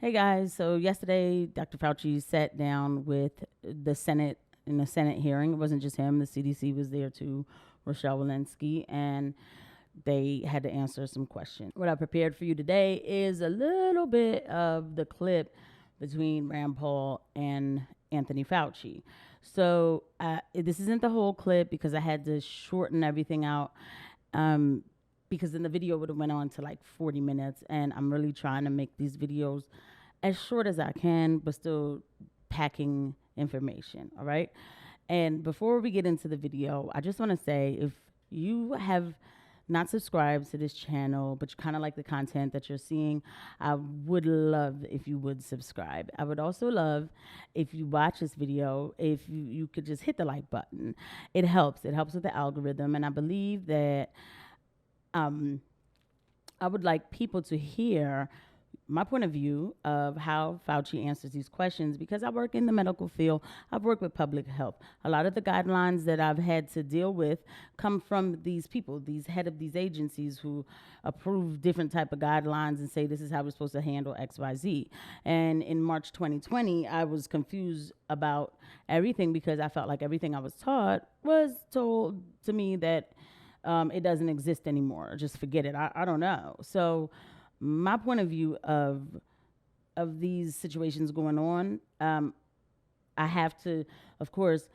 Hey guys, so yesterday Dr. Fauci sat down with the Senate in a Senate hearing. It wasn't just him, the CDC was there too, Rochelle Walensky, and they had to answer some questions. What I prepared for you today is a little bit of the clip between Rand Paul and Anthony Fauci. So this isn't the whole clip because I had to shorten everything out. Because then the video would have went on to like 40 minutes, and I'm really trying to make these videos as short as I can, but still packing information. All right. And before we get into the video, I just want to say if you have not subscribed to this channel, but you kind of like the content that you're seeing, I would love if you would subscribe. I would also love if you watch this video, if you could just hit the like button. It helps. It helps with the algorithm. And I believe that I would like people to hear my point of view of how Fauci answers these questions because I work in the medical field. I've worked with public health. A lot of the guidelines that I've had to deal with come from these people, these head of these agencies who approve different type of guidelines and say this is how we're supposed to handle XYZ. And in March 2020, I was confused about everything because I felt like everything I was taught was told to me that it doesn't exist anymore. Just forget it. I don't know. So my point of view of these situations going on, I have to, of course,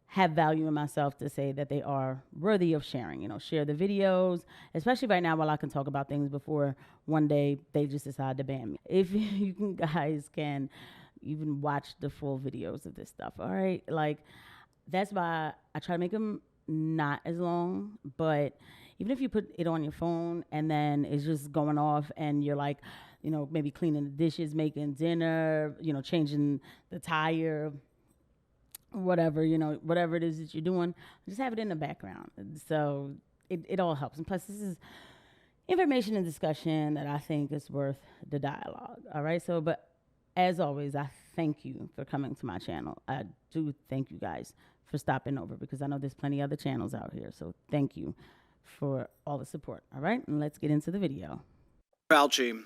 have value in myself to say that they are worthy of sharing. You know, share the videos, especially right now while I can talk about things before one day they just decide to ban me. If you guys can even watch the full videos of this stuff, all right? Like, that's why I try to make them not as long, but even if you put it on your phone and then it's just going off and you're like, you know, maybe cleaning the dishes, making dinner, you know, changing the tire, whatever, you know, whatever it is that you're doing, just have it in the background. So it all helps. And plus, this is information and discussion that I think is worth the dialogue. All right. So, but as always, I thank you for coming to my channel. I do thank you guys for stopping over because I know there's plenty other channels out here. So thank you for all the support. All right, and let's get into the video. Fauci,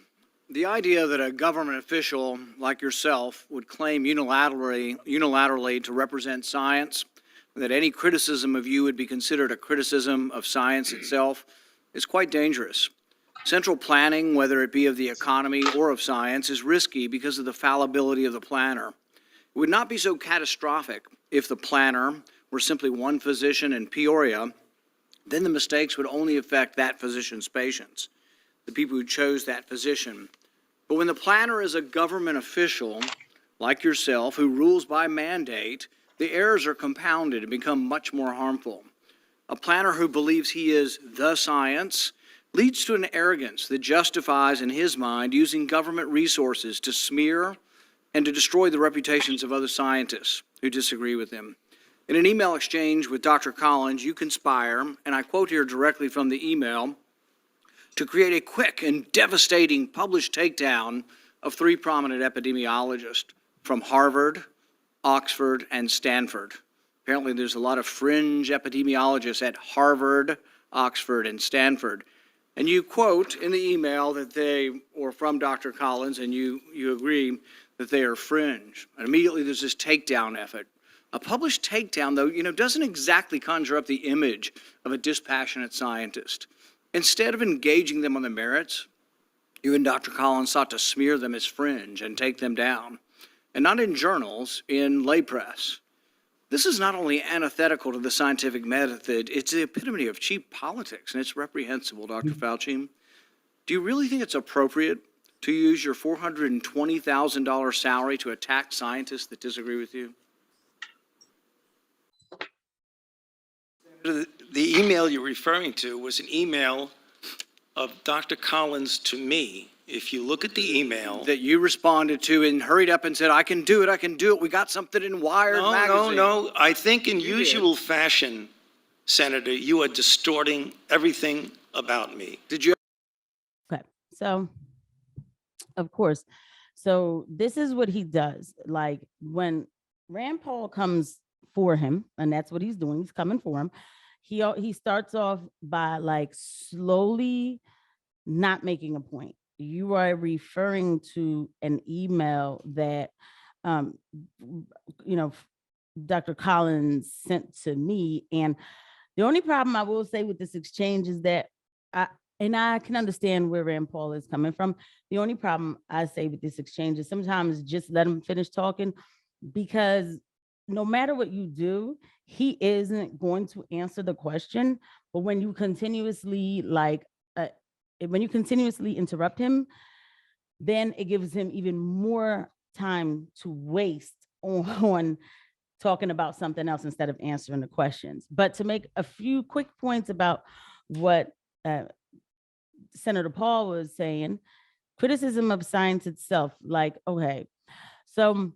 the idea that a government official like yourself would claim unilaterally to represent science, that any criticism of you would be considered a criticism of science itself, is quite dangerous. Central planning, whether it be of the economy or of science, is risky because of the fallibility of the planner. It would not be so catastrophic if the planner were simply one physician in Peoria. Then the mistakes would only affect that physician's patients, the people who chose that physician. But when the planner is a government official, like yourself, who rules by mandate, the errors are compounded and become much more harmful. A planner who believes he is the science leads to an arrogance that justifies, in his mind, using government resources to smear and to destroy the reputations of other scientists who disagree with him. In an email exchange with Dr. Collins, you conspire, and I quote here directly from the email, to create a quick and devastating published takedown of three prominent epidemiologists from Harvard, Oxford, and Stanford. Apparently there's a lot of fringe epidemiologists at Harvard, Oxford, and Stanford. And you quote in the email that they, or from Dr. Collins, and you agree that they are fringe. And immediately there's this takedown effort. A published takedown, though, doesn't exactly conjure up the image of a dispassionate scientist. Instead of engaging them on the merits, you and Dr. Collins sought to smear them as fringe and take them down. And not in journals, in lay press. This is not only antithetical to the scientific method, it's the epitome of cheap politics, and it's reprehensible, Dr. Fauci. Do you really think it's appropriate to use your $420,000 salary to attack scientists that disagree with you? The email you're referring to was an email of Dr. Collins to me. If you look at the email that you responded to and hurried up and said, I can do it. We got something in Wired magazine. No. I think in usual fashion, Senator, you are distorting everything about me. Did you? Okay, so of course, so this is what he does. Like when Rand Paul comes for him, and that's what he's doing, he's coming for him. He starts off by like slowly not making a point. you are referring to an email that, um, you know, Dr. Collins sent to me. And the only problem I will say with this exchange is that I can understand where Rand Paul is coming from. The only problem I say with this exchange is sometimes just let him finish talking, because no matter what you do, he isn't going to answer the question. But when you continuously when you continuously interrupt him, then it gives him even more time to waste on talking about something else instead of answering the questions. But to make a few quick points about what uh, Senator Paul was saying, criticism of science itself, like, okay, so,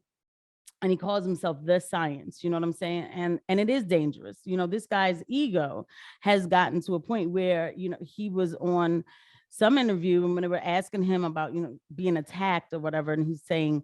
and he calls himself the science, you know what I'm saying? And it is dangerous. This guy's ego has gotten to a point where, he was on some interview and when they were asking him about, being attacked or whatever, and he's saying,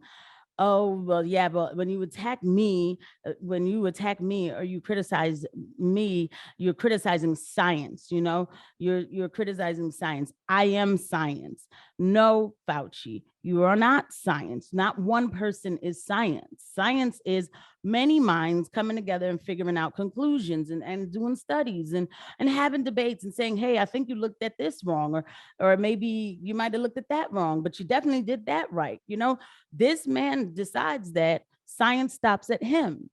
oh, well, yeah, but when you attack me, or you criticize me, you're criticizing science, you're criticizing science. I am science. No, Fauci, you are not science. Not one person is science. Science is many minds coming together and figuring out conclusions and doing studies and having debates and saying, hey, I think you looked at this wrong, or maybe you might have looked at that wrong, but you definitely did that right. This man decides that science stops at him.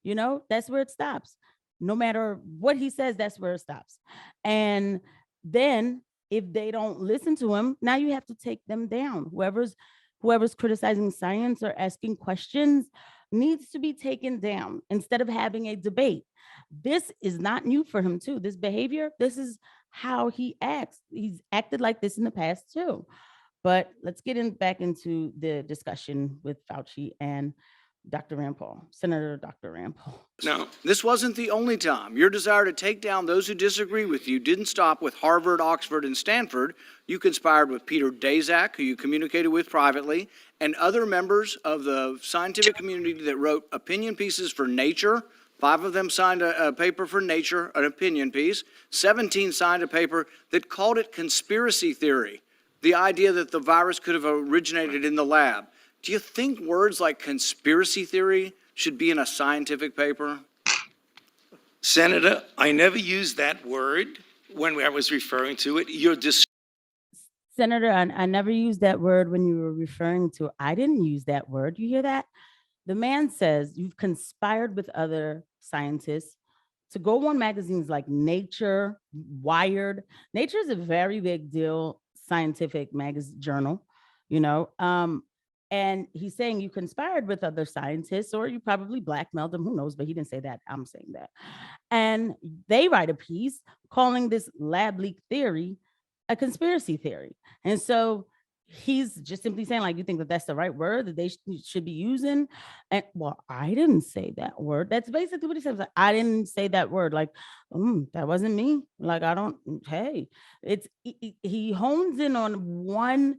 That's where it stops. No matter what he says, that's where it stops. And then if they don't listen to him, now you have to take them down. Whoever's criticizing science or asking questions needs to be taken down instead of having a debate. This is not new for him too. This behavior, this is how he acts. He's acted like this in the past too. But let's get back into the discussion with Fauci and Dr. Rand Paul, Senator Dr. Rand Paul. No, this wasn't the only time. Your desire to take down those who disagree with you didn't stop with Harvard, Oxford, and Stanford. You conspired with Peter Daszak, who you communicated with privately, and other members of the scientific community that wrote opinion pieces for Nature. 5 of them signed a paper for Nature, an opinion piece. 17 signed a paper that called it conspiracy theory, the idea that the virus could have originated in the lab. Do you think words like conspiracy theory should be in a scientific paper? Senator, I never used that word when I was referring to it. Senator, I never used that word when you were referring to it. I didn't use that word. You hear that? The man says you've conspired with other scientists to go on magazines like Nature, Wired. Nature is a very big deal scientific journal, and he's saying you conspired with other scientists or you probably blackmailed them. Who knows? But he didn't say that. I'm saying that. And they write a piece calling this lab leak theory a conspiracy theory. And so he's just simply saying, like, you think that that's the right word that they should be using? And well, I didn't say that word. That's basically what he says. Like, I didn't say that word. Like, that wasn't me. Like, I don't, hey, he hones in on one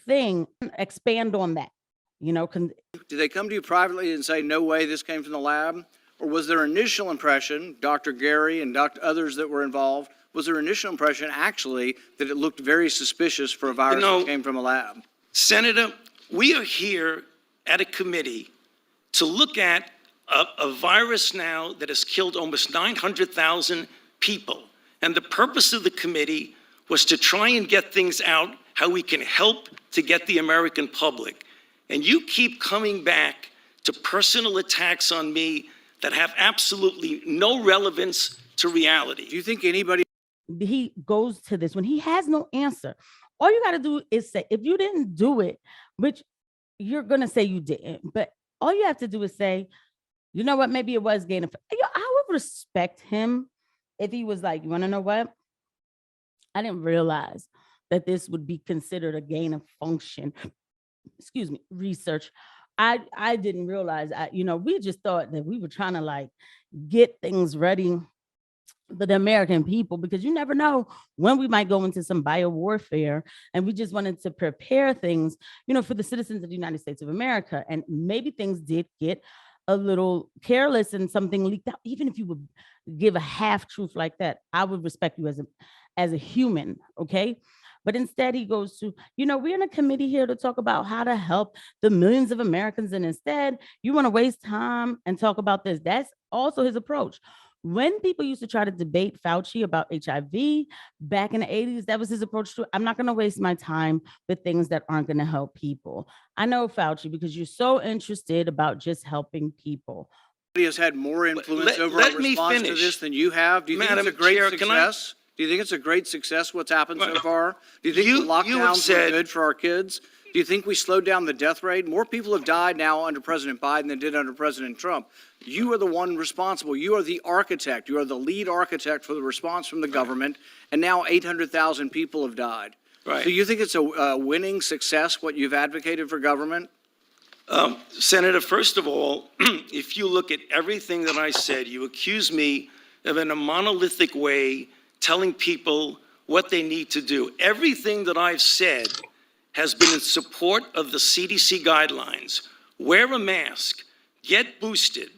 thing, expand on that, Did they come to you privately and say, no way this came from the lab? Or was their initial impression, Dr. Gary and others that were involved, was their initial impression actually that it looked very suspicious for a virus that came from a lab? Senator, we are here at a committee to look at a virus now that has killed almost 900,000 people. And the purpose of the committee was to try and get things out, how we can help to get the American public. And you keep coming back to personal attacks on me that have absolutely no relevance to reality. Do you think anybody... He goes to this when he has no answer. All you got to do is say, if you didn't do it, which you're going to say you didn't, but all you have to do is say, you know what, maybe it was gain of... I would respect him if he was like, you want to know what? I didn't realize that this would be considered a gain of function, research. I didn't realize, we just thought that we were trying to like get things ready for the American people, because you never know when we might go into some bio warfare, and we just wanted to prepare things, for the citizens of the United States of America. And maybe things did get a little careless and something leaked out. Even if you would give a half truth like that, I would respect you as a human, okay? But instead he goes to, we're in a committee here to talk about how to help the millions of Americans. And instead you want to waste time and talk about this. That's also his approach. When people used to try to debate Fauci about HIV back in the 80s, that was his approach to it. I'm not going to waste my time with things that aren't going to help people. I know, Fauci, because you're so interested about just helping people. He has had more influence over our response to this than you have. Do you think it's a great success? Do you think it's a great success what's happened so far? Do you think the lockdowns were good for our kids? Do you think we slowed down the death rate? More people have died now under President Biden than did under President Trump. You are the one responsible. You are the architect. You are the lead architect for the response from the government, and now 800,000 people have died. Right. Do you think it's a winning success, what you've advocated for government? Senator, first of all, if you look at everything that I said, you accuse me of in a monolithic way telling people what they need to do. Everything that I've said has been in support of the CDC guidelines. Wear a mask, get boosted.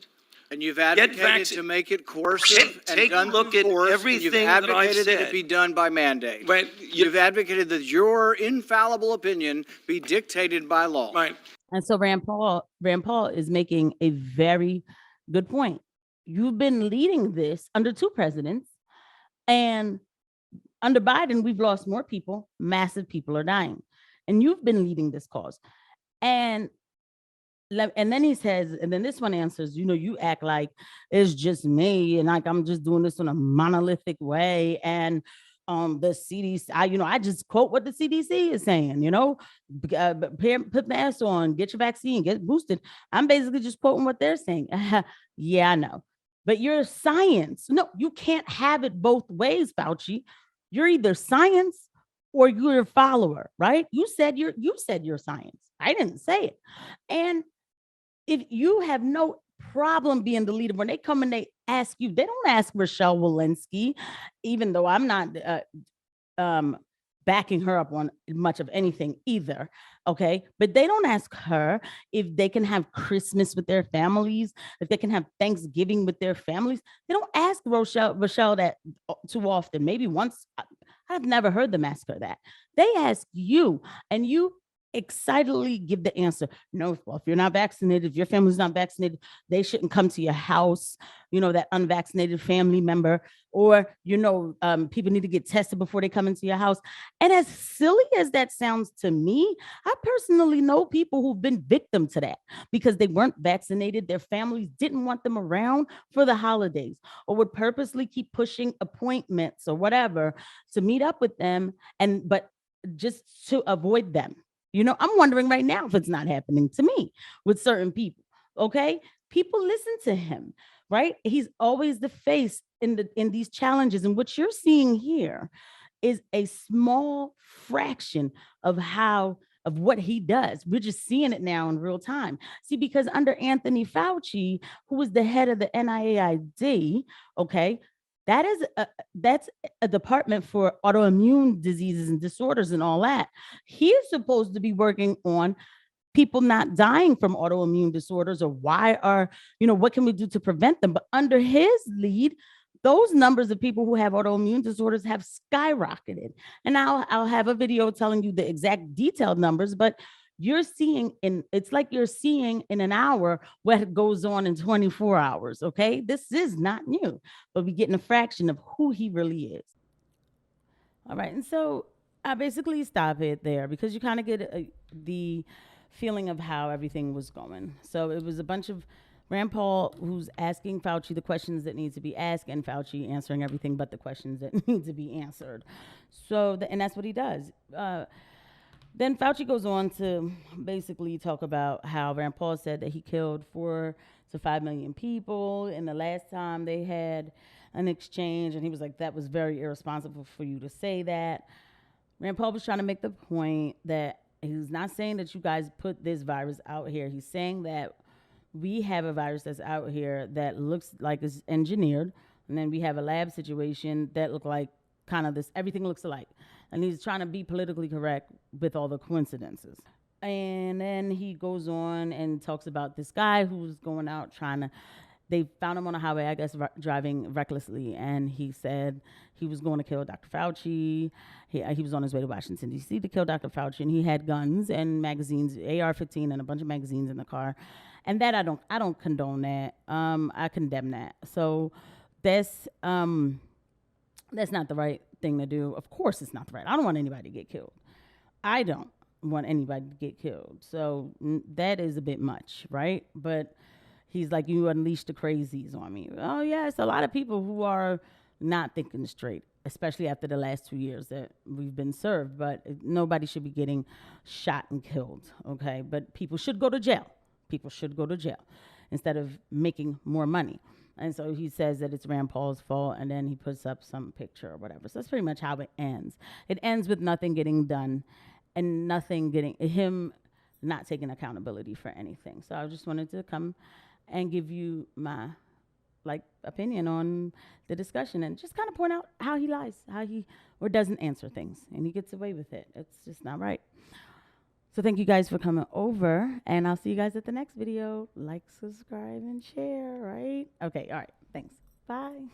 And you've advocated to make it coercive take and done a look through at force, everything and you've that I've advocated that said. it be done by mandate. Right. You've advocated that your infallible opinion be dictated by law. Right. And so Rand Paul is making a very good point. You've been leading this under two presidents, and under Biden, we've lost more people. Massive people are dying. And you've been leading this cause. And then he says, and then this one answers, you act like it's just me and like I'm just doing this in a monolithic way. And the CDC, I just quote what the CDC is saying, put masks on, get your vaccine, get boosted. I'm basically just quoting what they're saying. Yeah, I know. But you're science. No, you can't have it both ways, Fauci. You're either science or you're a follower, right? You said you're science. I didn't say it. And if you have no problem being the leader, when they come and they ask you, they don't ask Rochelle Walensky, even though I'm not backing her up on much of anything either. Okay. But they don't ask her if they can have Christmas with their families, if they can have Thanksgiving with their families. They don't ask Rochelle that too often. Maybe once. I've never heard them ask her that. They ask you, and you excitedly give the answer. No, well, if you're not vaccinated, if your family's not vaccinated, they shouldn't come to your house, that unvaccinated family member, or, people need to get tested before they come into your house. And as silly as that sounds to me, I personally know people who've been victim to that because they weren't vaccinated. Their families didn't want them around for the holidays or would purposely keep pushing appointments or whatever to meet up with them, but just to avoid them. I'm wondering right now if it's not happening to me with certain people. Okay. People listen to him, right? He's always the face in these challenges. And what you're seeing here is a small fraction of what he does. We're just seeing it now in real time. See, because under Anthony Fauci, who was the head of the NIAID, okay, that's a department for autoimmune diseases and disorders and all that. He's supposed to be working on people not dying from autoimmune disorders, or what can we do to prevent them? But under his lead, those numbers of people who have autoimmune disorders have skyrocketed. And I'll have a video telling you the exact detailed numbers, but it's like you're seeing in an hour what goes on in 24 hours. Okay. This is not new, but we're getting a fraction of who he really is. All right. And so I basically stop it there because you kind of get the feeling of how everything was going. So it was a bunch of Rand Paul who's asking Fauci the questions that need to be asked, and Fauci answering everything but the questions that need to be answered. So, and that's what he does. Then Fauci goes on to basically talk about how Rand Paul said that he killed 4 to 5 million people in the last time they had an exchange. And he was like, that was very irresponsible for you to say that. Rand Paul was trying to make the point that he's not saying that you guys put this virus out here. He's saying that we have a virus that's out here that looks like it's engineered. And then we have a lab situation that look like kind of this, everything looks alike. And he's trying to be politically correct with all the coincidences. And then he goes on and talks about this guy who's going out trying to they found him on a highway, I guess, driving recklessly, and he said he was going to kill Dr. Fauci. He was on his way to Washington, D.C. to kill Dr. Fauci, and he had guns and magazines, AR-15 and a bunch of magazines in the car. And that I don't condone that. I condemn that. So that's not the right thing to do. Of course it's not the right. I don't want anybody to get killed. I don't want anybody to get killed. So that is a bit much, right? But he's like, you unleashed the crazies on me. Oh, yes, a lot of people who are not thinking straight, especially after the last 2 years that we've been served. But nobody should be getting shot and killed, okay? But people should go to jail. People should go to jail instead of making more money. And so he says that it's Rand Paul's fault, and then he puts up some picture or whatever. So that's pretty much how it ends. It ends with nothing getting done and him not taking accountability for anything. So I just wanted to come and give you my opinion on the discussion and just kind of point out how he lies, or doesn't answer things, and he gets away with it. It's just not right. So thank you guys for coming over, and I'll see you guys at the next video. Like, subscribe, and share, right? Okay, all right, thanks. Bye.